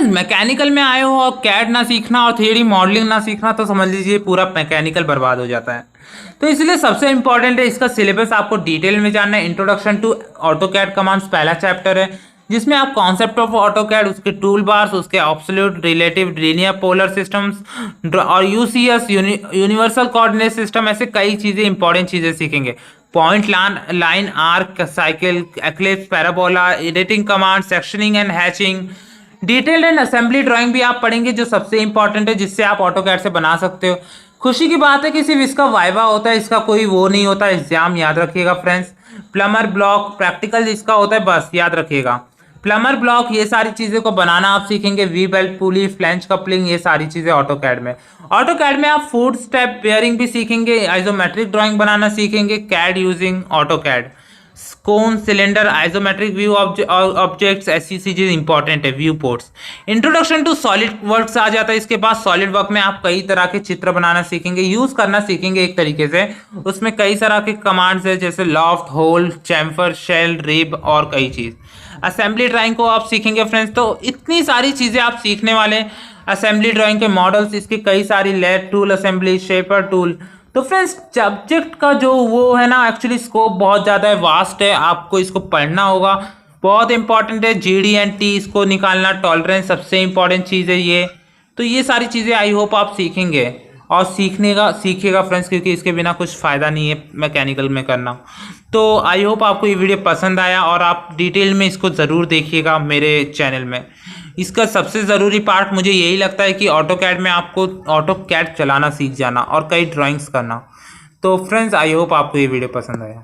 Friends mechanical में आए हो और कैड ना सीखना और थ्री मॉडलिंग ना सीखना तो समझ लीजिए पूरा मैकेनिकल बर्बाद हो जाता है। तो इसलिए सबसे इंपॉर्टेंट है इसका सिलेबस आपको डिटेल में जानना है। Introduction to AutoCAD commands पहला चैप्टर है, जिसमें आप कॉन्सेप्ट ऑफ ऑटो कैड, उसके टूल बार्स, उसके absolute, relative, linear polar systems और यूसीएस यूनिवर्सल कोऑर्डिनेट सिस्टम, ऐसे कई चीज़ें इंपॉर्टेंट चीज़ें सीखेंगे। Point line arc cycle ellipse parabola, editing command, sectioning and hatching, detailed and assembly drawing भी आप पढ़ेंगे जो सबसे इंपॉर्टेंट है, जिससे आप ऑटोकैड से बना सकते हो। खुशी की बात है कि सिर्फ इसका वाइवा होता है, इसका कोई वो नहीं होता एग्जाम, याद रखिएगा फ्रेंड्स। प्लमर ब्लॉक प्रैक्टिकल इसका होता है, बस याद रखिएगा। प्लमर ब्लॉक ये सारी चीज़ें को बनाना आप सीखेंगे। We belt pulley, flange coupling, ये सारी चीज़ें ऑटोकैड में। ऑटोकैड में आप फूड स्टेप बेयरिंग भी सीखेंगे, आइसोमेट्रिक ड्राइंग बनाना सीखेंगे, CAD using AutoCAD, cone, cylinder, isometric view objects, ऐसी चीजें इंपॉर्टेंट है। View ports, introduction to SolidWorks आ जाता है। इसके बाद सॉलिड वर्क में आप कई तरह के चित्र बनाना सीखेंगे, यूज करना सीखेंगे एक तरीके से। उसमें कई तरह के कमांड्स है, जैसे loft, hole, chamfer, shell, rib और कई चीज। असेंबली ड्राइंग को आप सीखेंगे फ्रेंड्स। तो इतनी सारी चीजें आप सीखने वाले। असेंबली ड्राइंग के मॉडल्स, इसकी कई सारी, lead tool assembly, shaper tool. तो फ्रेंड्स सब्जेक्ट का जो वो है ना, एक्चुअली स्कोप बहुत ज़्यादा है, वास्ट है, आपको इसको पढ़ना होगा, बहुत इंपॉर्टेंट है। जीडी एंड टी इसको निकालना, टॉलरेंस सबसे इंपॉर्टेंट चीज़ है ये। तो ये सारी चीज़ें आई होप आप सीखेंगे और सीखिएगा फ्रेंड्स, क्योंकि इसके बिना कुछ फ़ायदा नहीं है मैकेनिकल में करना। तो आई होप आपको ये वीडियो पसंद आया और आप डिटेल में इसको ज़रूर देखिएगा मेरे चैनल में। इसका सबसे ज़रूरी पार्ट मुझे यही लगता है कि ऑटोकैड में आपको ऑटोकैड चलाना सीख जाना और कई ड्राइंग्स करना। तो फ्रेंड्स आई होप आपको ये वीडियो पसंद आया।